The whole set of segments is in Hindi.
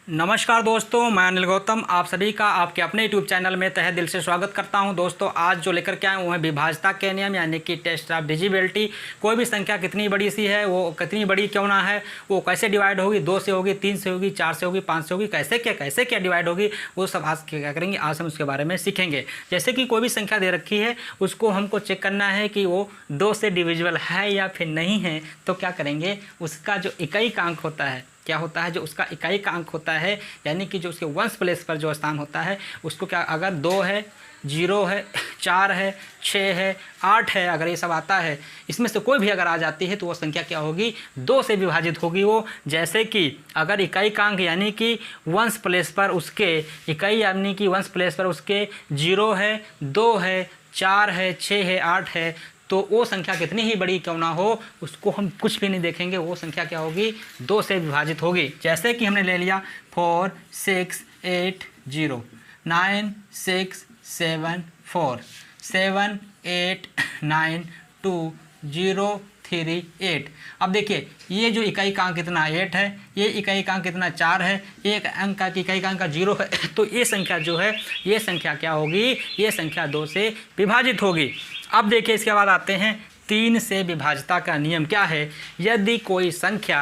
नमस्कार दोस्तों, मैं अनिल गौतम आप सभी का आपके अपने यूट्यूब चैनल में तहे दिल से स्वागत करता हूं। दोस्तों आज जो लेकर के आए वो है विभाज्यता के नियम यानी कि टेस्ट ऑफ डिविजिबिलिटी। कोई भी संख्या कितनी बड़ी सी है, वो कितनी बड़ी क्यों ना है, वो कैसे डिवाइड होगी, 2 से होगी, 3 से होगी, 4 से होगी, 5 से होगी, कैसे क्या डिवाइड होगी, वो सब आज क्या करेंगे, आज हम उसके बारे में सीखेंगे। जैसे कि कोई भी संख्या दे रखी है, उसको हमको चेक करना है कि वो 2 से डिविजिबल है या फिर नहीं है। तो क्या करेंगे, उसका जो इकाई का अंक होता है, क्या होता है, जो उसका इकाई का अंक होता है यानी कि जो उसके वंश प्लेस पर जो स्थान होता है उसको क्या, अगर 2 है, 0 है, 4 है, 6 है, 8 है, अगर ये सब आता है, इसमें से कोई भी अगर आ जाती है तो वो संख्या क्या होगी, 2 से विभाजित होगी वो। जैसे कि अगर इकाई का अंक यानी कि वंश प्लेस पर उसके इकाई यानी कि वंश प्लेस पर उसके 0 है, 2 है, 4 है, 6 है, 8 है, तो वो संख्या कितनी ही बड़ी क्यों ना हो, उसको हम कुछ भी नहीं देखेंगे, वो संख्या क्या होगी, 2 से विभाजित होगी। जैसे कि हमने ले लिया 4 6 8 0 9 6 7 4 7 8 9 2 0 3 8। अब देखिए ये जो इकाई का अंक कितना 8 है, ये इकाई का अंक कितना 4 है, एक अंक का इकाई का अंक 0 है, तो ये संख्या जो है, ये संख्या क्या होगी, ये संख्या 2 से विभाजित होगी। अब देखिए इसके बाद आते हैं 3 से विभाज्यता का नियम क्या है। यदि कोई संख्या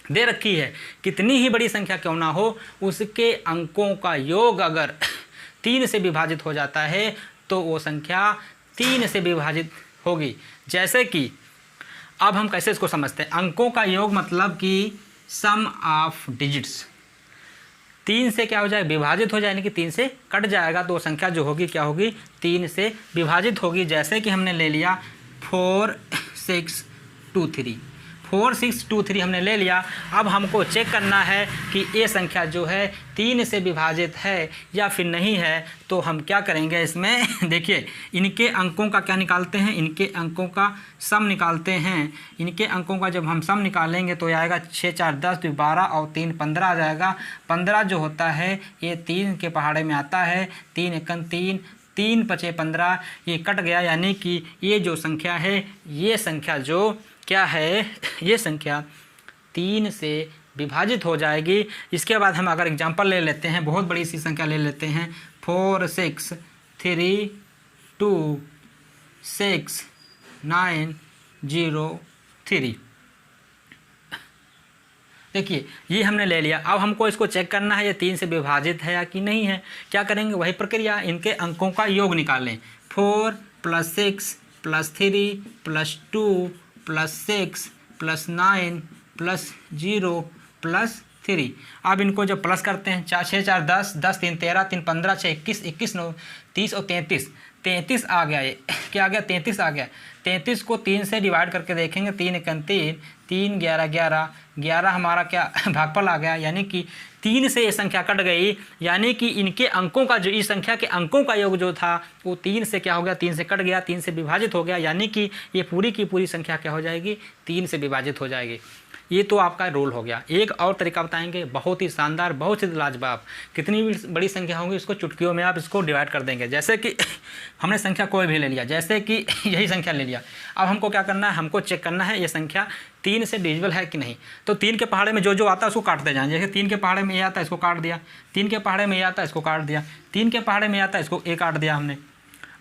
दे रखी है, कितनी ही बड़ी संख्या क्यों ना हो, उसके अंकों का योग अगर 3 से विभाजित हो जाता है तो वो संख्या 3 से विभाजित होगी। जैसे कि अब हम कैसे इसको समझते हैं, अंकों का योग मतलब कि सम ऑफ डिजिट्स 3 से क्या हो जाए, विभाजित हो जाए, यानी कि 3 से कट जाएगा, तो संख्या जो होगी क्या होगी, 3 से विभाजित होगी। जैसे कि हमने ले लिया 4 6 2 3 4 6 2 3 हमने ले लिया। अब हमको चेक करना है कि ये संख्या जो है 3 से विभाजित है या फिर नहीं है। तो हम क्या करेंगे इसमें देखिए इनके अंकों का क्या निकालते हैं, इनके अंकों का सम निकालते हैं। इनके अंकों का जब हम सम निकालेंगे तो आएगा 6 4 10 2 12 और 3 15 आ जाएगा। 15 जो होता है ये 3 के पहाड़े में आता है, 3 एकन 3 3 5 15, ये कट गया, यानी कि ये जो संख्या है, ये संख्या जो क्या है, ये संख्या 3 से विभाजित हो जाएगी। इसके बाद हम अगर एग्जांपल ले लेते हैं, बहुत बड़ी सी संख्या ले लेते हैं, 4 6 3 2 6 9 0 3। देखिए ये हमने ले लिया। अब हमको इसको चेक करना है ये 3 से विभाजित है या कि नहीं है। क्या करेंगे, वही प्रक्रिया, इनके अंकों का योग निकालें। 4 + 6 + 3 + 2 + 6 + 9 + 0 + 3। अब इनको जब प्लस करते हैं, 6 4 10 10 3 13 3 15 6 21 21 9 30 और 33 33 आ गया। ये क्या आ गया, 33 आ गया। 33 को 3 से डिवाइड करके देखेंगे, 3 एकन 3 3 11 11 11 हमारा क्या भागफल आ गया, यानी कि 3 से ये संख्या कट गई, यानी कि इनके अंकों का जो, इस संख्या के अंकों का योग जो था वो 3 से क्या हो गया, 3 से कट गया, 3 से विभाजित हो गया, यानी कि ये पूरी की पूरी संख्या क्या हो जाएगी, 3 से विभाजित हो जाएगी। ये तो आपका रोल हो गया। एक और तरीका बताएंगे, बहुत ही शानदार, बहुत ही लाजवाब। कितनी भी बड़ी संख्या होंगी उसको चुटकियों में आप इसको डिवाइड कर देंगे। जैसे कि हमने संख्या कोई भी ले लिया, जैसे कि यही संख्या ले लिया। अब हमको क्या करना है, हमको चेक करना है ये संख्या 3 से डिविजिबल है कि नहीं। तो 3 के पहाड़े में जो जो आता है उसको काटते जाएं। जैसे 3 के पहाड़े में ये आता है, इसको काट दिया। 3 के पहाड़े में ये आता है, इसको काट दिया। 3 के पहाड़े में आता है, इसको एक काट दिया हमने।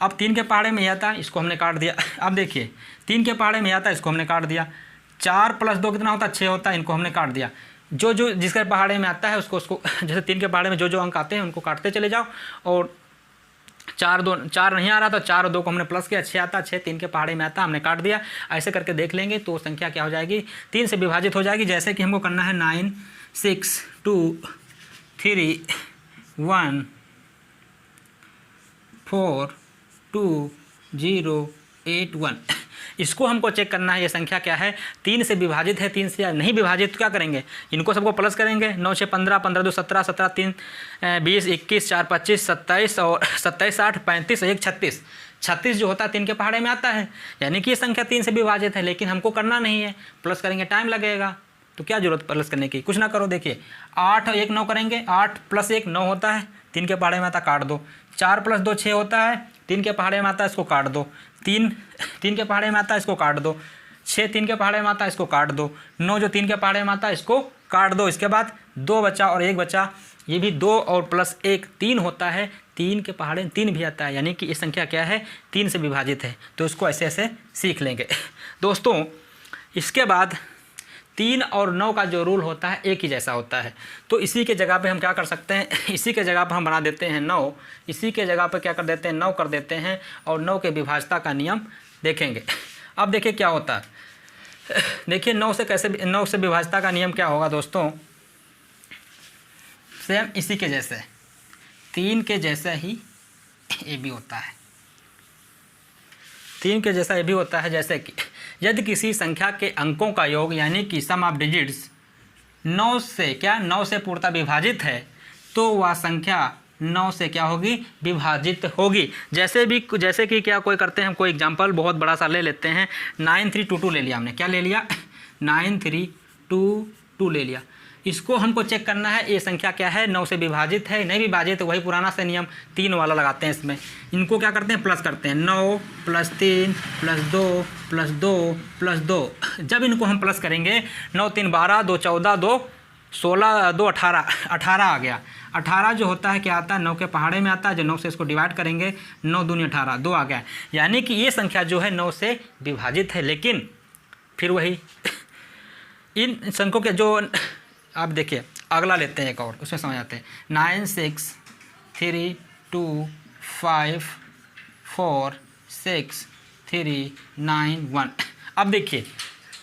अब 3 के पहाड़े में ये आता है, इसको हमने काट दिया। अब देखिए 3 के पहाड़े में आता है, इसको हमने काट दिया। 4 + 2 कितना होता है, 6 होता है, इनको हमने काट दिया। जो जो जिसके पहाड़े में आता है उसको जैसे 3 के पहाड़े में जो जो अंक आते हैं उनको काटते चले जाओ। और 4 नहीं आ रहा तो 4 और 2 को हमने प्लस किया, 6 आता है, 6 3 के पहाड़े में आता है, हमने काट दिया। ऐसे करके देख लेंगे तो संख्या क्या हो जाएगी, 3 से विभाजित हो जाएगी। जैसे कि हमको करना है 9 6 2 3 1 4 2 0 8 1। इसको हमको चेक करना है ये संख्या क्या है, 3 से विभाजित है, 3 से नहीं विभाजित। तो क्या करेंगे, इनको सबको प्लस करेंगे। 9 6 15 15 2 17 17 3 20 21 4 25 27 और 27 8 35 1 36। 36 जो होता है 3 के पहाड़े में आता है, यानी कि ये संख्या 3 से विभाजित है, लेकिन हमको करना नहीं है, प्लस करेंगे टाइम लगेगा। तो क्या जरूरत प्लस करने की, कुछ ना करो। देखिए 8 और 1 9 करेंगे, 8 + 1 9 होता है, 3 के पहाड़े में आता, काट दो। 4 + 2 6 होता है, 3 के पहाड़े में आता है, इसको काट दो। 3 के पहाड़े में आता है, इसको काट दो। 6 3 के पहाड़े में आता है, इसको काट दो। 9 जो 3 के पहाड़े में आता है, इसको काट दो। इसके बाद 2 बचा और 1 बचा, ये भी 2 और प्लस 1 3 होता है, 3 के पहाड़े 3 भी आता है, यानी कि ये संख्या क्या है 3 से विभाजित है। तो इसको ऐसे ऐसे सीख लेंगे दोस्तों। इसके बाद 3 और 9 का जो रूल होता है एक ही जैसा होता है। तो इसी के जगह पे हम क्या कर सकते हैं, इसी के जगह पर हम बना देते हैं 9, इसी के जगह पर क्या कर देते हैं 9 कर देते हैं और 9 के विभाजता का नियम देखेंगे। अब देखिए क्या होता है, देखिए 9 से विभाजता का नियम क्या होगा दोस्तों, सेम इसी के जैसे 3 के जैसा ही ये भी होता है, 3 के जैसा ये भी होता है। जैसे कि यदि किसी संख्या के अंकों का योग यानी कि सम ऑफ डिजिट्स 9 से पूर्णतः विभाजित है तो वह संख्या 9 से क्या होगी, विभाजित होगी। जैसे कि क्या कोई करते हैं, हम कोई एग्जांपल बहुत बड़ा सा ले लेते हैं, 9322 ले लिया हमने, क्या ले लिया 9322 ले लिया। इसको हमको चेक करना है ये संख्या क्या है 9 से विभाजित है, नहीं विभाजित, तो वही पुराना से नियम 3 वाला लगाते हैं इसमें। इनको क्या करते हैं प्लस करते हैं, 9 + 3 + 2 + 2 + 2। जब इनको हम प्लस करेंगे 9 3 12 2 14 2 16 2 18 18 आ गया। 18 जो होता है क्या आता है 9 के पहाड़े में आता है, जो 9 से इसको डिवाइड करेंगे 9 दूनी 18 2 आ गया। यानी कि ये संख्या जो है 9 से विभाजित है। लेकिन फिर वही इन संख्यों के जो आप देखिए अगला लेते हैं एक और, उसमें समझ आते हैं 9 6 3 2 5 4 6 3 9 1। अब देखिए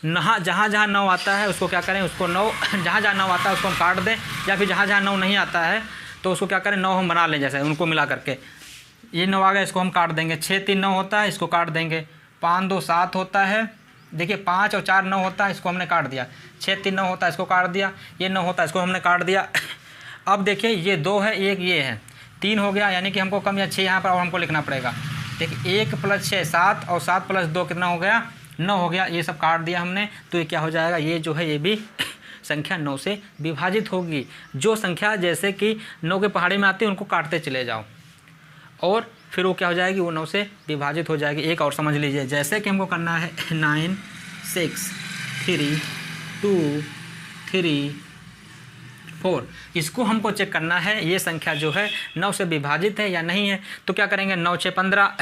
जहाँ जहाँ 9 आता है उसको क्या करें, उसको 9 जहाँ 9 आता है उसको हम काट दें, या फिर जहाँ 9 नहीं आता है तो उसको क्या करें 9 हम बना लें, जैसे उनको मिला करके ये 9 आ गया, इसको हम काट देंगे। 6 3 9 होता है, इसको काट देंगे। 5 2 7 होता है, देखिए 5 और 4 9 होता है, इसको हमने काट दिया। 6 3 9 होता है, इसको काट दिया। ये 9 होता है, इसको हमने काट दिया। अब देखिए ये 2 है, एक ये है, 3 हो गया, यानी कि हमको कम या 6 यहाँ पर और हमको लिखना पड़ेगा। देखिए 1 + 6 7 और 7 + 2 कितना हो गया 9 हो गया। ये सब काट दिया हमने, तो ये क्या हो जाएगा, ये जो है ये भी संख्या 9 से विभाजित होगी। जो संख्या जैसे कि 9 के पहाड़े में आती है उनको काटते चले जाओ और फिर वो क्या हो जाएगी, वो 9 से विभाजित हो जाएगी। एक और समझ लीजिए, जैसे कि हमको करना है 9 6 3 2 3 4, इसको हमको चेक करना है ये संख्या जो है 9 से विभाजित है या नहीं है। तो क्या करेंगे 9 6 15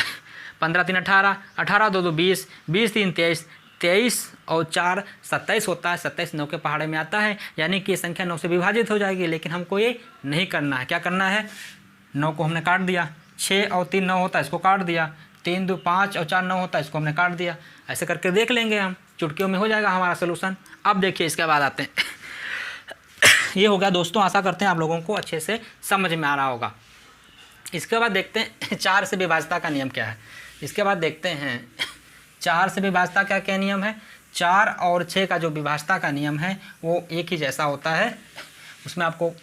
15 3 18 18 2 2 20 20 3 23 23 और 4 27 होता है। 27 9 के पहाड़े में आता है, यानी कि ये संख्या 9 से विभाजित हो जाएगी। लेकिन हमको ये नहीं करना है। क्या करना है, 9 को हमने काट दिया। 6 और 3 9 होता है, इसको काट दिया। 3 2 5 और 4 9 होता है, इसको हमने काट दिया। ऐसे करके देख लेंगे हम, चुटकियों में हो जाएगा हमारा सोल्यूशन। अब देखिए इसके बाद आते हैं ये हो गया दोस्तों, आशा करते हैं आप लोगों को अच्छे से समझ में आ रहा होगा। इसके बाद देखते हैं 4 से विभाजता का नियम क्या है। इसके बाद देखते हैं 4 से विभाजता का क्या नियम है। 4 और 6 का जो विभाजता का नियम है वो एक ही जैसा होता है, उसमें आपको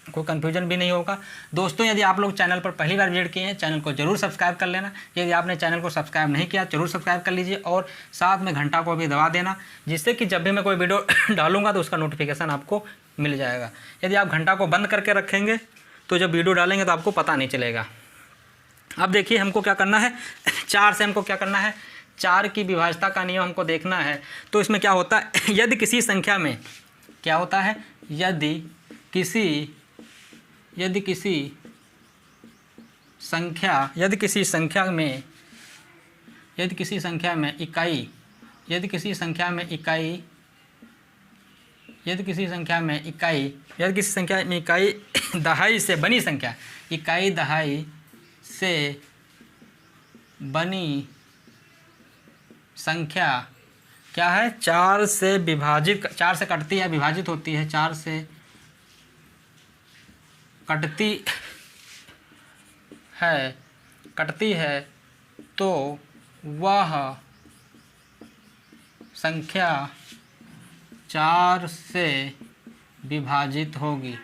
कोई कन्फ्यूजन भी नहीं होगा। दोस्तों यदि आप लोग चैनल पर पहली बार विजिट किए हैं, चैनल को जरूर सब्सक्राइब कर लेना। यदि आपने चैनल को सब्सक्राइब नहीं किया जरूर सब्सक्राइब कर लीजिए और साथ में घंटा को भी दबा देना, जिससे कि जब भी मैं कोई वीडियो डालूंगा तो उसका नोटिफिकेशन आपको मिल जाएगा। यदि आप घंटा को बंद करके रखेंगे तो जब वीडियो डालेंगे तो आपको पता नहीं चलेगा। अब देखिए हमको क्या करना है, 4 से हमको क्या करना है, 4 की विभाजता का नियम हमको देखना है। तो इसमें क्या होता है, यदि किसी संख्या में क्या होता है, यदि किसी संख्या में इकाई दहाई से बनी संख्या, इकाई दहाई से बनी संख्या क्या है, 4 से विभाजित, 4 से कटती है, विभाजित होती है, 4 से कटती है तो वह संख्या 4 से विभाजित होगी।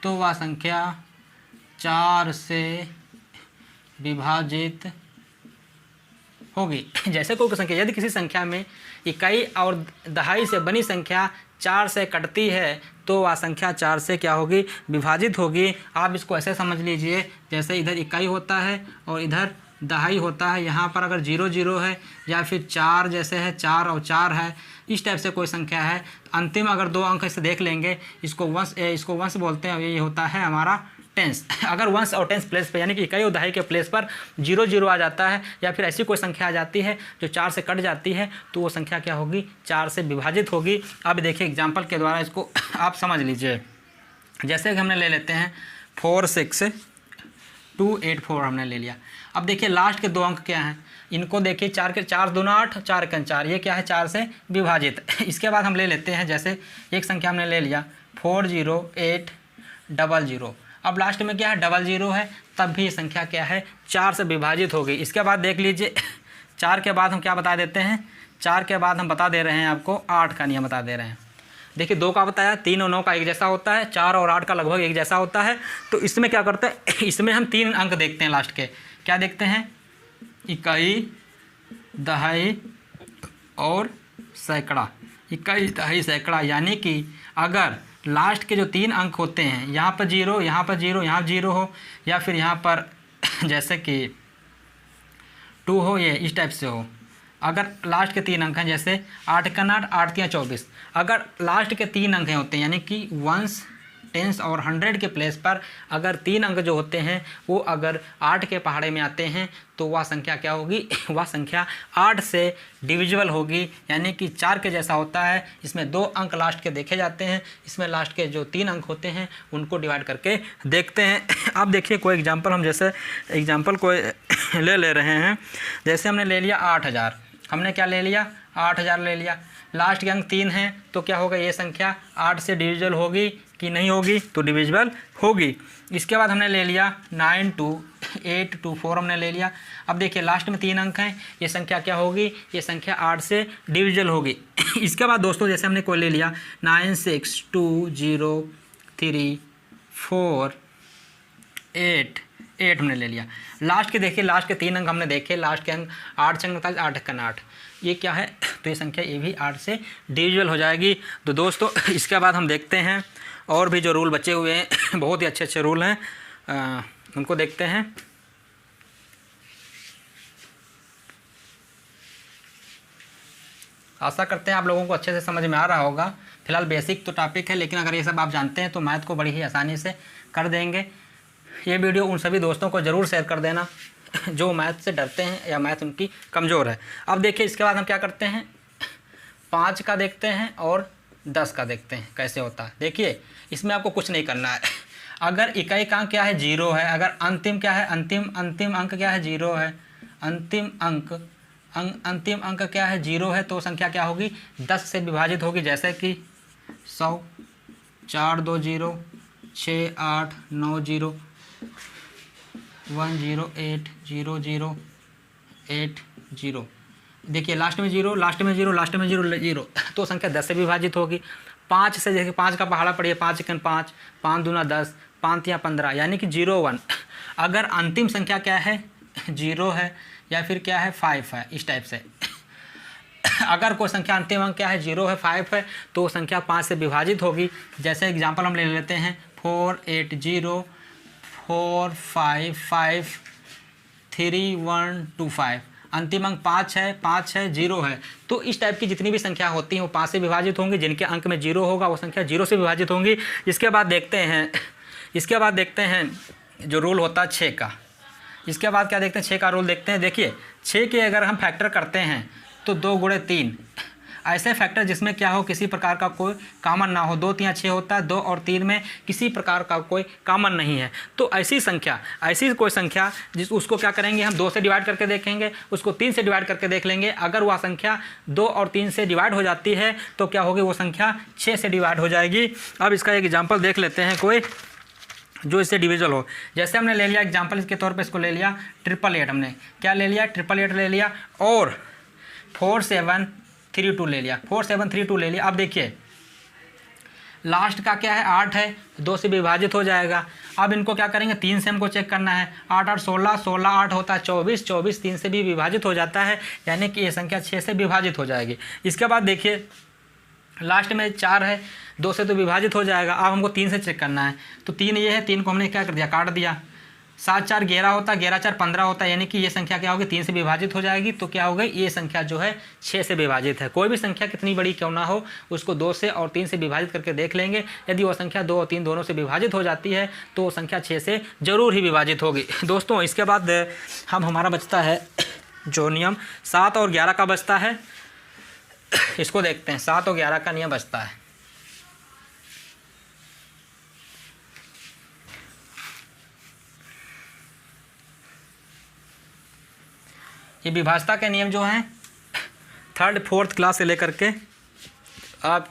तो वह संख्या 4 से विभाजित होगी। जैसे कोई संख्या, यदि किसी संख्या में इकाई और दहाई से बनी संख्या 4 से कटती है तो वह संख्या 4 से क्या होगी, विभाजित होगी। आप इसको ऐसे समझ लीजिए जैसे इधर इकाई होता है और इधर दहाई होता है। यहाँ पर अगर 0 0 है या फिर 4 जैसे है, 4 और 4 है, इस टाइप से कोई संख्या है, अंतिम अगर 2 अंक इसे देख लेंगे, इसको वंश बोलते हैं। ये होता है हमारा टेंस। अगर वंश और टेंस प्लेस पे यानी कि इकाई और दहाई के प्लेस पर 0 0 आ जाता है या फिर ऐसी कोई संख्या आ जाती है जो 4 से कट जाती है, तो वो संख्या क्या होगी, 4 से विभाजित होगी। अब देखिए एग्जाम्पल के द्वारा इसको आप समझ लीजिए। जैसे कि हमने ले लेते हैं 4 6 2 8 4 हमने ले लिया। अब देखिए लास्ट के 2 अंक क्या हैं, इनको देखिए 4 के 4 दूना 8, 4 के 4, ये क्या है 4 से विभाजित। इसके बाद हम ले लेते हैं, जैसे एक संख्या हमने ले लिया 4 0 8 0 0। अब लास्ट में क्या है 0 0 है, तब भी ये संख्या क्या है 4 से विभाजित हो गई। इसके बाद देख लीजिए 4 के बाद हम क्या बता देते हैं, 4 के बाद हम बता दे रहे हैं आपको 8 का नियम बता दे रहे हैं। देखिए 2 का बताया, 3 और 9 का एक जैसा होता है, 4 और 8 का लगभग एक जैसा होता है। तो इसमें क्या करते हैं, इसमें हम 3 अंक देखते हैं लास्ट के। क्या देखते हैं, इकाई दहाई और सैकड़ा। इकाई दहाई सैकड़ा यानी कि अगर लास्ट के जो 3 अंक होते हैं, यहाँ पर 0, यहाँ पर 0, यहाँ 0 हो, या फिर यहाँ पर जैसे कि 2 हो, ये इस टाइप से हो। अगर लास्ट के 3 अंक हैं, जैसे 8 का 8, 8 3 24, अगर लास्ट के 3 अंक होते हैं यानी कि वंस, टेंस और 100 के प्लेस पर अगर 3 अंक जो होते हैं वो अगर 8 के पहाड़े में आते हैं, तो वह संख्या क्या होगी, वह संख्या 8 से डिविजिबल होगी, यानी कि 4 के जैसा होता है। इसमें 2 अंक लास्ट के देखे जाते हैं, इसमें लास्ट के जो 3 अंक होते हैं उनको डिवाइड करके देखते हैं। अब देखिए कोई एग्जांपल, हम जैसे एग्जांपल कोई ले रहे हैं। जैसे हमने ले लिया 8000, हमने क्या ले लिया 8000 ले लिया, लास्ट के अंक 3 हैं, तो क्या होगा, ये संख्या 8 से डिविजिबल होगी कि नहीं होगी, तो डिविजिबल होगी। इसके बाद हमने ले लिया 9284 हमने ले लिया। अब देखिए लास्ट में 3 अंक हैं, ये संख्या क्या होगी, ये संख्या 8 से डिविजिबल होगी। इसके बाद दोस्तों जैसे हमने कोई ले लिया 96203488 हमने ले लिया। लास्ट के देखिए, लास्ट के 3 अंक हमने देखे, लास्ट के अंक 8 से अंक 8 का 8, ये क्या है, तो ये संख्या ये भी 8 से डिविजिबल हो जाएगी। तो दोस्तों इसके बाद हम देखते हैं और भी जो रूल बचे हुए हैं, बहुत ही अच्छे अच्छे रूल हैं, उनको देखते हैं। आशा करते हैं आप लोगों को अच्छे से समझ में आ रहा होगा। फिलहाल बेसिक तो टॉपिक है, लेकिन अगर ये सब आप जानते हैं तो मैथ को बड़ी ही आसानी से कर देंगे। ये वीडियो उन सभी दोस्तों को ज़रूर शेयर कर देना जो मैथ से डरते हैं या मैथ उनकी कमज़ोर है। अब देखिए इसके बाद हम क्या करते हैं, 5 का देखते हैं और 10 का देखते हैं कैसे होता है। देखिए इसमें आपको कुछ नहीं करना है। अगर इकाई का अंक क्या है 0 है, अगर अंतिम क्या है, अंतिम अंक क्या है 0 है, अंतिम अंक क्या है 0 है, तो संख्या क्या होगी 10 से विभाजित होगी। जैसे कि 100 4 2 0 6 8 9 0 1 0 8 0 0 8 0। देखिए लास्ट में 0, लास्ट में 0, लास्ट में 0 0, तो संख्या 10 से विभाजित होगी। 5 से देखिए 5 का पहाड़ा पड़िए, 5 1 5, 5 दूना 10, 5 3 15, यानी कि 0 1। अगर अंतिम संख्या क्या है 0 है या फिर क्या है 5 है, इस टाइप से अगर कोई संख्या अंतिम अंक क्या है 0 है 5 है, तो वो संख्या 5 से विभाजित होगी। जैसे एग्जांपल हम ले लेते हैं 4804553 अंतिम अंक 5 है 0 है, तो इस टाइप की जितनी भी संख्या होती हैं वो 5 से विभाजित होंगी। जिनके अंक में 0 होगा वो संख्या 0 से विभाजित होंगी। इसके बाद देखते हैं जो रूल होता है 6 का। इसके बाद क्या देखते हैं 6 का रूल देखते हैं। देखिए 6 के अगर हम फैक्टर करते हैं तो 2 × 3, ऐसे फैक्टर जिसमें क्या हो किसी प्रकार का कोई कॉमन ना हो। 2 3 6 होता है, 2 और 3 में किसी प्रकार का कोई कॉमन नहीं है, तो ऐसी कोई संख्या उसको क्या करेंगे हम 2 से डिवाइड करके देखेंगे, उसको 3 से डिवाइड करके देख लेंगे। अगर वह संख्या 2 और 3 से डिवाइड हो जाती है तो क्या होगी, वो संख्या 6 से डिवाइड हो जाएगी। अब इसका एक एग्जाम्पल देख लेते हैं कोई जो इससे डिविजल हो। जैसे हमने ले लिया एग्जाम्पल इसके तौर पे, इसको ले लिया 888, हमने क्या ले लिया 888 ले लिया, और 4732 ले लिया, 4732 ले लिया। अब देखिए लास्ट का क्या है 8 है, 2 से विभाजित हो जाएगा। अब इनको क्या करेंगे 3 से हमको चेक करना है। 8 8 16, 16 8 होता है 24, 24 3 से भी विभाजित हो जाता है, यानी कि ये संख्या 6 से विभाजित हो जाएगी। इसके बाद देखिए लास्ट में 4 है, 2 से तो विभाजित हो जाएगा। अब हमको 3 से चेक करना है, तो 3 ये है, 3 को हमने क्या कर दिया काट दिया। 7 4 11 होता है, 11 4 15 होता है, यानी कि ये संख्या क्या होगी 3 से विभाजित हो जाएगी, तो क्या हो गई ये संख्या जो है 6 से विभाजित है। कोई भी संख्या कितनी बड़ी क्यों ना हो उसको 2 से और 3 से विभाजित करके देख लेंगे, यदि वो संख्या 2 और 3 दोनों से विभाजित हो जाती है तो वो संख्या 6 से ज़रूर ही विभाजित होगी। दोस्तों इसके बाद हमारा बचता है जो नियम 7 और 11 का बचता है, इसको देखते हैं। 7 और 11 का नियम बचता है। ये विभाजता के नियम जो हैं 3rd 4th क्लास से लेकर के आप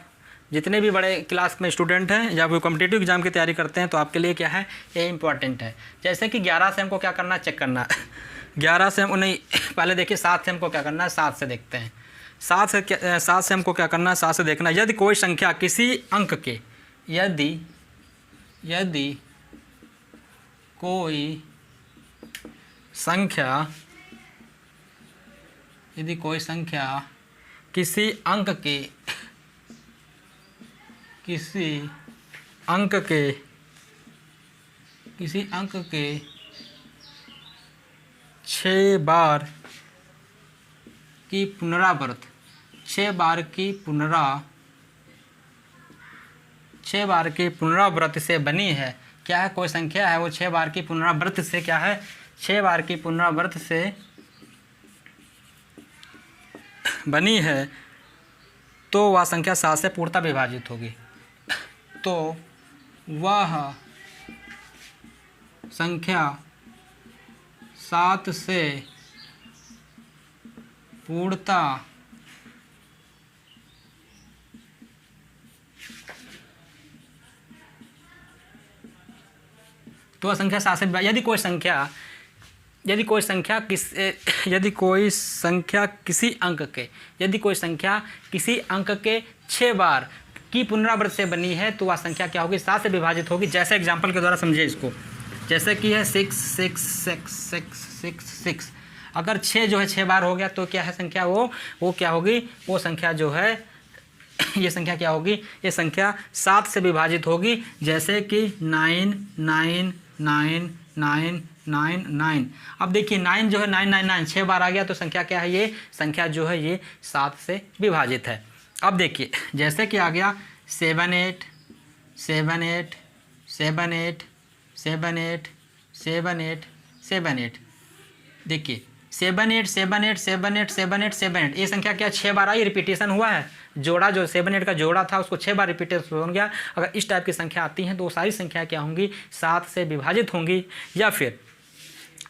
जितने भी बड़े क्लास में स्टूडेंट हैं या कोई कॉम्पिटिटिव एग्जाम की तैयारी करते हैं तो आपके लिए क्या है ये इंपॉर्टेंट है। जैसे कि 11 से हमको क्या करना है चेक करना 11 से हम नहीं पहले देखिए 7 से हमको क्या करना है 7 से देखते हैं। 7 से हमको क्या करना है 7 से देखना, यदि कोई संख्या किसी अंक के यदि कोई संख्या किसी अंक के 6 बार की पुनरावृत्ति से बनी है। क्या है कोई संख्या है वो 6 बार की पुनरावृत्ति से क्या है 6 बार की पुनरावृत्ति से बनी है तो वह संख्या 7 से पूर्णतः विभाजित होगी। तो वह संख्या 7 से पूर्णतः यदि कोई संख्या किसी अंक के 6 बार की पुनरावृत्ति से बनी है तो वह संख्या क्या होगी 7 से विभाजित होगी। जैसे एग्जांपल के द्वारा समझिए इसको, जैसे कि है 6 6 6 6 6 6, अगर 6 जो है 6 बार हो गया तो क्या है संख्या वो क्या होगी, वो संख्या जो है ये संख्या क्या होगी, ये संख्या 7 से विभाजित होगी। जैसे कि 9 9 9 9 9 9। अब देखिए 9 जो है 999 6 बार आ गया तो संख्या क्या है, ये संख्या जो है ये 7 से विभाजित है। अब देखिए जैसे कि आ गया 7 8 7 8 7 8 7 8 7 8 7 8। देखिए 7 8 7 8 7 8 7 8 7 8, ये संख्या क्या 6 बार आई, रिपीटेशन हुआ है, जोड़ा जो 7 8 का जोड़ा था उसको 6 बार रिपीटेशन हो गया। अगर इस टाइप की संख्या आती हैं तो वो सारी संख्या क्या होंगी 7 से विभाजित होंगी। या फिर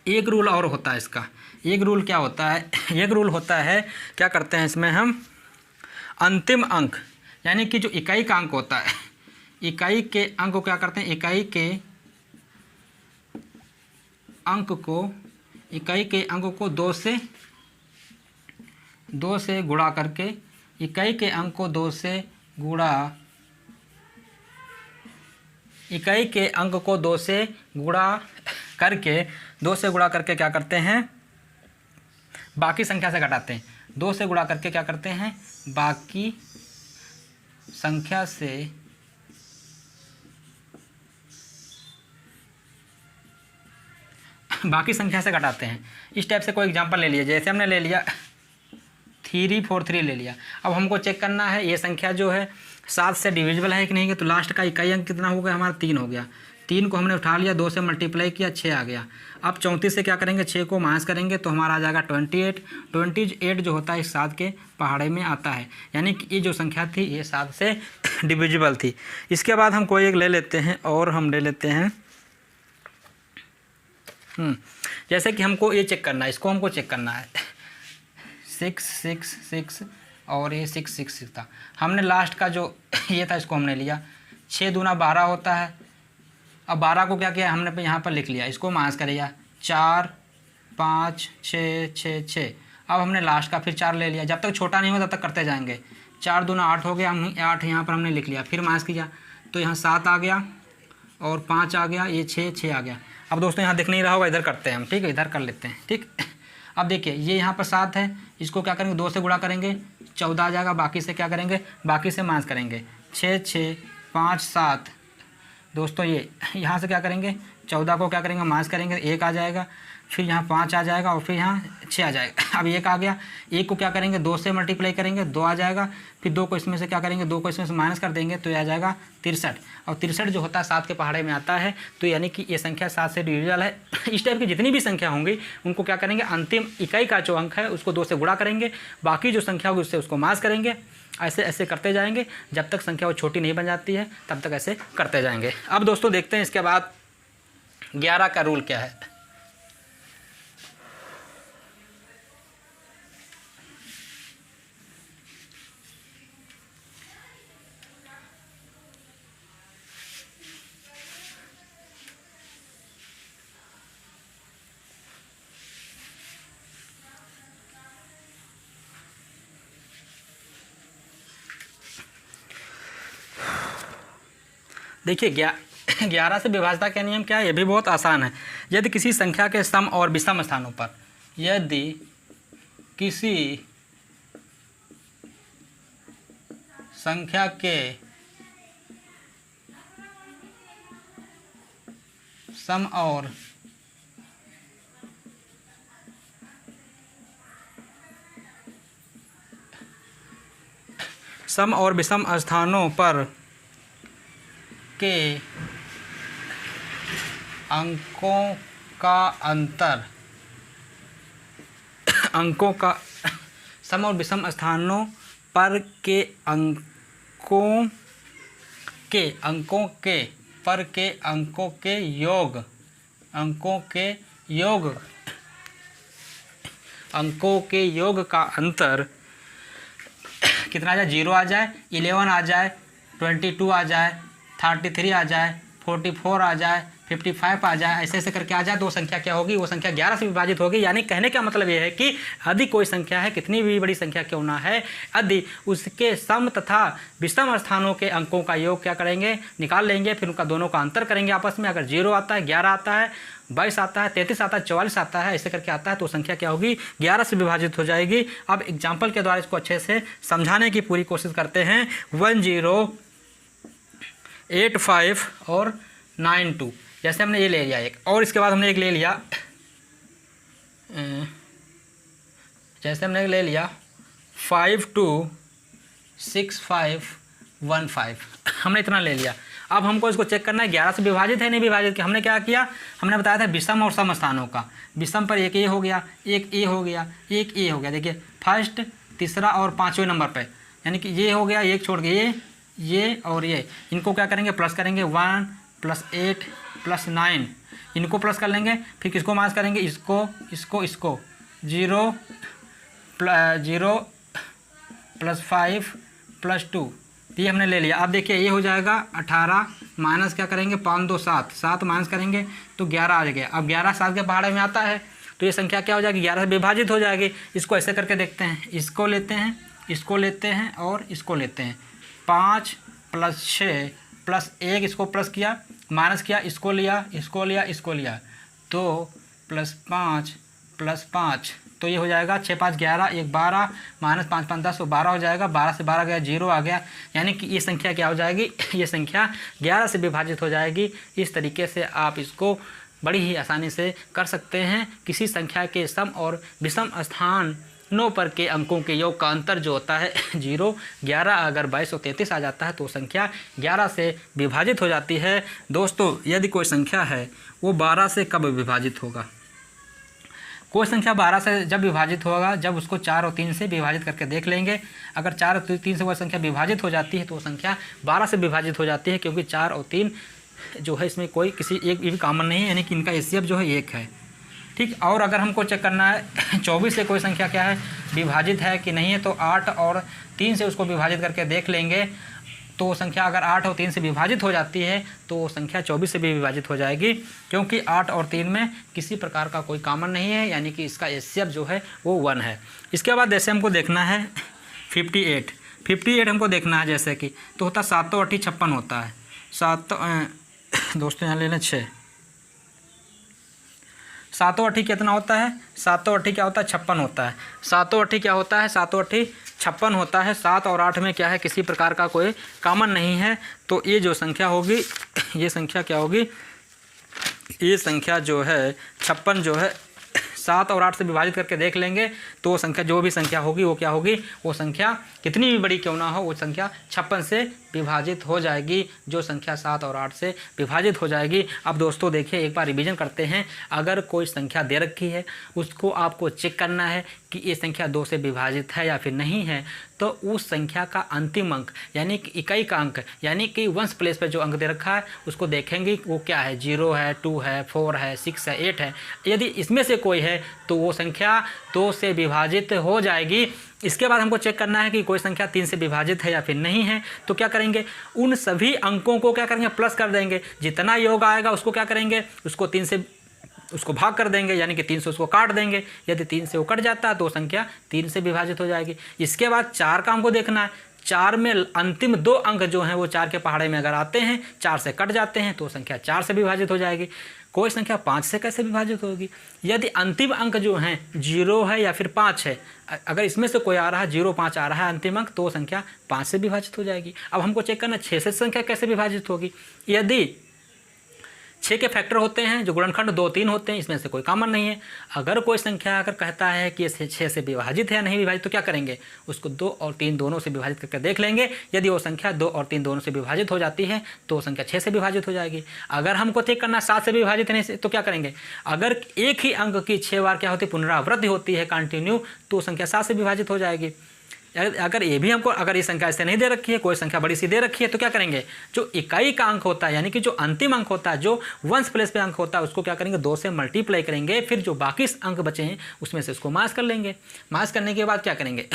एक रूल और होता है इसका, एक रूल क्या होता है, एक रूल होता है क्या करते हैं इसमें हम अंतिम अंक यानी कि जो इकाई का अंक होता है, इकाई के अंक को क्या करते हैं, इकाई के अंक को 2 से गुणा करके, इकाई के अंक को 2 से गुणा करके क्या करते हैं बाकी संख्या से घटाते हैं। 2 से गुणा करके क्या करते हैं बाकी संख्या से घटाते हैं। इस टाइप से कोई एग्जांपल ले लिया, जैसे हमने ले लिया 343 ले लिया। अब हमको चेक करना है ये संख्या जो है 7 से डिविजिबल है कि नहीं है, तो लास्ट का इकाई अंक कितना हो गया हमारा 3 हो गया। 3 को हमने उठा लिया, 2 से मल्टीप्लाई किया 6 आ गया। अब 34 से क्या करेंगे 6 को माइनस करेंगे तो हमारा आ जाएगा 28। 28 जो होता है इस 7 के पहाड़े में आता है, यानी कि ये जो संख्या थी ये 7 से डिविजिबल थी। इसके बाद हम कोई एक ले लेते हैं और हम ले लेते हैं जैसे कि हमको ये चेक करना है, इसको हमको चेक करना है 6 6 6 और ये 6 6 6 था। हमने लास्ट का जो ये था इसको हमने लिया, 6 दूना 12 होता है। अब 12 को क्या किया हमने यहाँ पर लिख लिया, इसको माइनस कर लिया 4 5 6 6 6। अब हमने लास्ट का फिर 4 ले लिया, जब तक छोटा नहीं हो तब तक करते जाएंगे। 4 दूना 8 हो गया, हम 8 यहाँ पर हमने लिख लिया, फिर माइनस किया तो यहाँ 7 आ गया और 5 आ गया, ये 6 आ गया। अब दोस्तों यहाँ दिख नहीं रहा होगा, इधर करते हैं हम, ठीक है, इधर कर लेते हैं, ठीक। अब देखिए ये यहाँ पर 7 है, इसको क्या करेंगे 2 से गुणा करेंगे 14 आ जाएगा, बाकी से क्या करेंगे बाकी से माइनस करेंगे 6 6 5 7 दोस्तों ये यहाँ से क्या करेंगे, 14 को क्या करेंगे माइनस करेंगे, 1 आ जाएगा, फिर यहाँ 5 आ जाएगा और फिर यहाँ 6 आ जाएगा। अब 1 आ गया, 1 को क्या करेंगे 2 से मल्टीप्लाई करेंगे, 2 आ जाएगा, फिर 2 को इसमें से क्या करेंगे, 2 को इसमें से माइनस कर देंगे तो ये आ जाएगा 63। और 63 जो होता है 7 के पहाड़े में आता है, तो यानी कि ये संख्या 7 से डिविजिबल है। इस टाइप की जितनी भी संख्या होंगी उनको क्या करेंगे, अंतिम इकाई का जो अंक है उसको 2 से गुणा करेंगे, बाकी जो संख्या होगी उससे उसको माइनस करेंगे। ऐसे ऐसे करते जाएंगे जब तक संख्या वो छोटी नहीं बन जाती है, तब तक ऐसे करते जाएंगे। अब दोस्तों देखते हैं इसके बाद 11 का रूल क्या है। देखिए 11 से विभाज्यता का नियम क्या है, ये भी बहुत आसान है। यदि किसी संख्या के सम और विषम स्थानों पर, यदि किसी संख्या के सम और विषम स्थानों पर के अंकों का अंतर, सम और विषम स्थानों पर के अंकों के योग का अंतर कितना आ जाए, 0 आ जाए, 11 आ जाए, 22 आ जाए, 33 आ जाए, 44 आ जाए, 55 आ जाए, ऐसे ऐसे करके आ जाए, तो संख्या क्या होगी, वो संख्या 11 से विभाजित होगी। यानी कहने का मतलब ये है कि यदि कोई संख्या है, कितनी भी बड़ी संख्या क्यों ना है, यदि उसके सम तथा विषम स्थानों के अंकों का योग क्या करेंगे, निकाल लेंगे, फिर उनका दोनों का अंतर करेंगे आपस में। अगर 0 आता है, 11 आता है, 22 आता है, 33 आता है, 44 आता है, ऐसे करके आता है, तो संख्या क्या होगी, 11 से विभाजित हो जाएगी। अब एग्जाम्पल के द्वारा इसको अच्छे से समझाने की पूरी कोशिश करते हैं। 1085 और 92, जैसे हमने ये ले लिया एक, और इसके बाद हमने एक ले लिया, जैसे हमने ले लिया 526515, हमने इतना ले लिया। अब हमको इसको चेक करना है 11 से विभाजित है नहीं विभाजित। हमने क्या किया, हमने बताया था विषम और सम स्थानों का। विषम पर एक ए हो गया, एक ए हो गया, एक ए हो गया। देखिए फर्स्ट, तीसरा और 5वें नंबर पे, यानी कि ये हो गया, एक छोड़ के ये और ये, इनको क्या करेंगे, प्लस करेंगे। 1 + 8 + 9, इनको प्लस कर लेंगे। फिर किसको माइनस करेंगे, इसको 0 + 5 + 2, ये हमने ले लिया। अब देखिए ये हो जाएगा 18 माइनस क्या करेंगे, 5 2 7, 7 माइनस करेंगे तो 11 आ गया। अब 11 7 के पहाड़े में आता है, तो ये संख्या क्या हो जाएगी, 11 से विभाजित हो जाएगी। इसको ऐसे करके देखते हैं, इसको लेते हैं, इसको लेते हैं और इसको लेते हैं। 5 + 6 + 1, इसको प्लस किया, माइनस किया, इसको लिया, इसको लिया, इसको लिया, 2 + 5 + 5, तो ये हो जाएगा 6 5 11, 1 12, -5 5 10, तो 12 हो जाएगा। 12 से 12 गया, 0 आ गया। यानी कि ये संख्या क्या हो जाएगी, ये संख्या 11 से विभाजित हो जाएगी। इस तरीके से आप इसको बड़ी ही आसानी से कर सकते हैं। किसी संख्या के सम और विषम स्थानों पर के अंकों के योग का अंतर जो होता है 0, 11, अगर 22 और 33 आ जाता है तो संख्या 11 से विभाजित हो जाती है। दोस्तों यदि कोई संख्या है वो 12 से कब विभाजित होगा, कोई संख्या 12 से जब विभाजित होगा, जब उसको 4 और 3 से विभाजित करके देख लेंगे। अगर 4 और 3 से वह संख्या विभाजित हो जाती है तो वो संख्या 12 से विभाजित हो जाती है, क्योंकि 4 और 3 जो है इसमें कोई किसी एक भी कॉमन नहीं है, यानी कि इनका एचसीएफ जो है 1 है। ठीक, और अगर हमको चेक करना है 24 से कोई संख्या क्या है, विभाजित है कि नहीं है, तो 8 और 3 से उसको विभाजित करके देख लेंगे। तो संख्या अगर 8 और 3 से विभाजित हो जाती है तो वो संख्या 24 से भी विभाजित हो जाएगी, क्योंकि 8 और 3 में किसी प्रकार का कोई कॉमन नहीं है, यानी कि इसका एचसीएफ जो है वो 1 है। इसके बाद जैसे हमको देखना है 58 हमको देखना है, जैसे कि तो होता 7 8 56 होता है। 7 दोस्तों यहाँ ले लें 6, 7 8 कितना होता है, 7 8 क्या होता है, 56 होता है। 7 8 क्या होता है, 7 8 56 होता है। 7 और 8 में क्या है, किसी प्रकार का कोई कॉमन नहीं है। तो ये जो संख्या होगी, ये संख्या क्या होगी, ये संख्या जो है 56 जो है 7 और 8 से विभाजित करके देख लेंगे तो वो संख्या, जो भी संख्या होगी वो क्या होगी, वो संख्या कितनी भी बड़ी क्यों ना हो, वो संख्या 56 से विभाजित हो जाएगी, जो संख्या 7 और 8 से विभाजित हो जाएगी। अब दोस्तों देखिए, एक बार रिवीजन करते हैं। अगर कोई संख्या दे रखी है, उसको आपको चेक करना है कि ये संख्या 2 से विभाजित है या फिर नहीं है। तो उस संख्या का अंतिम अंक यानी कि इकाई का अंक, यानी कि वंश प्लेस पर जो अंक दे रखा है उसको देखेंगे वो क्या है, 0 है, 2 है, 4 है, 6 है, 8 है। यदि इसमें से कोई है तो वो संख्या 2 से विभाजित हो जाएगी। इसके बाद हमको चेक करना है कि कोई संख्या 3 से विभाजित है या फिर नहीं है। तो क्या करेंगे, उन सभी अंकों को क्या करेंगे, प्लस कर देंगे। जितना योग आएगा उसको क्या करेंगे, उसको 3 से उसको भाग कर देंगे, यानी कि 3 से उसको काट देंगे। यदि 3 से वो कट जाता है तो संख्या 3 से विभाजित हो जाएगी। इसके बाद 4 का हमको देखना है। 4 में अंतिम 2 अंक जो हैं वो 4 के पहाड़े में अगर आते हैं, 4 से कट जाते हैं तो संख्या 4 से विभाजित हो जाएगी। कोई संख्या 5 से कैसे विभाजित होगी, यदि अंतिम अंक जो हैं 0 है या फिर 5 है, अगर इसमें से कोई आ रहा है 0, 5 आ रहा है अंतिम अंक, तो संख्या 5 से विभाजित हो जाएगी। अब हमको चेक करना 6 से संख्या कैसे विभाजित होगी। यदि 6 के फैक्टर होते हैं, जो गुणनखंड 2, 3 होते हैं, इसमें से कोई कॉमन नहीं है। अगर कोई संख्या अगर कहता है कि ये 6 से विभाजित है या नहीं विभाजित, तो क्या करेंगे, उसको 2 और 3 दोनों से विभाजित करके देख लेंगे। यदि वो संख्या 2 और 3 दोनों से विभाजित हो जाती है तो संख्या 6 से विभाजित हो जाएगी। अगर हमको चेक करना 7 से विभाजित नहीं से, तो क्या करेंगे, अगर एक ही अंक की 6 बार क्या होती है, पुनरावृत्ति होती है, कंटिन्यू, तो संख्या 7 से विभाजित हो जाएगी। अगर ये भी हमको, अगर ये संख्या ऐसे नहीं दे रखी है, कोई संख्या बड़ी सी दे रखी है, तो क्या करेंगे, जो इकाई का अंक होता है, यानी कि जो अंतिम अंक होता है, जो वंश प्लेस पे अंक होता है, उसको क्या करेंगे, 2 से मल्टीप्लाई करेंगे। फिर जो बाकी अंक बचे हैं उसमें से उसको माइनस कर लेंगे। माइनस करने के बाद क्या करेंगे,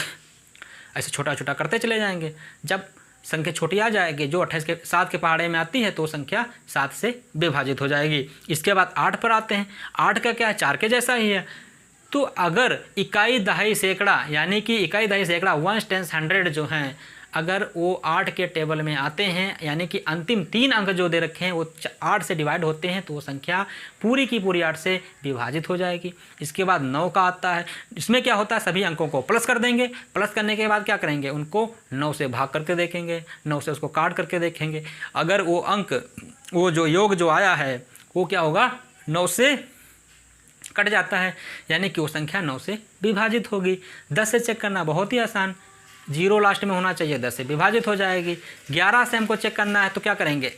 ऐसे छोटा छोटा करते चले जाएंगे। जब संख्या छोटी आ जाएगी, जो 28 के 7 के पहाड़े में आती है, तो संख्या 7 से विभाजित हो जाएगी। इसके बाद 8 पर आते हैं। 8 का क्या है, 4 के जैसा ही है। तो अगर इकाई दहाई सैकड़ा, यानी कि इकाई दहाई सैकड़ा 1 10 100 जो हैं, अगर वो 8 के टेबल में आते हैं, यानी कि अंतिम 3 अंक जो दे रखे हैं वो 8 से डिवाइड होते हैं, तो वो संख्या पूरी की पूरी 8 से विभाजित हो जाएगी। इसके बाद 9 का आता है। इसमें क्या होता है, सभी अंकों को प्लस कर देंगे। प्लस करने के बाद क्या करेंगे, उनको 9 से भाग करके देखेंगे, 9 से उसको काट करके देखेंगे। अगर वो अंक, वो जो योग जो आया है वो क्या होगा, 9 से कट जाता है, यानी कि वो संख्या 9 से विभाजित होगी। 10 से चेक करना बहुत ही आसान, 0 लास्ट में होना चाहिए, 10 से विभाजित हो जाएगी। 11 से हमको चेक करना है, तो क्या करेंगे,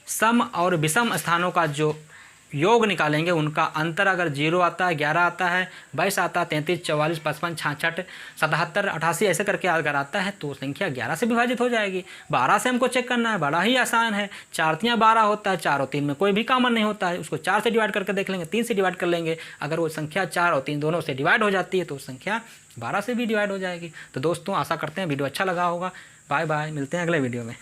सम और विषम स्थानों का जो योग निकालेंगे, उनका अंतर अगर 0 आता है, 11 आता है, 22 आता है, 33, 44, 55, 66, 77, 88 ऐसे करके अगर आता है तो संख्या 11 से विभाजित हो जाएगी। 12 से हमको चेक करना है, बड़ा ही आसान है। 4 3 12 होता है, 4 और 3 में कोई भी कॉमन नहीं होता है, उसको 4 से डिवाइड करके देख लेंगे, 3 से डिवाइड कर लेंगे। अगर वो संख्या 4 और 3 दोनों से डिवाइड हो जाती है तो संख्या 12 से भी डिवाइड हो जाएगी। तो दोस्तों आशा करते हैं वीडियो अच्छा लगा होगा। बाय बाय, मिलते हैं अगले वीडियो में।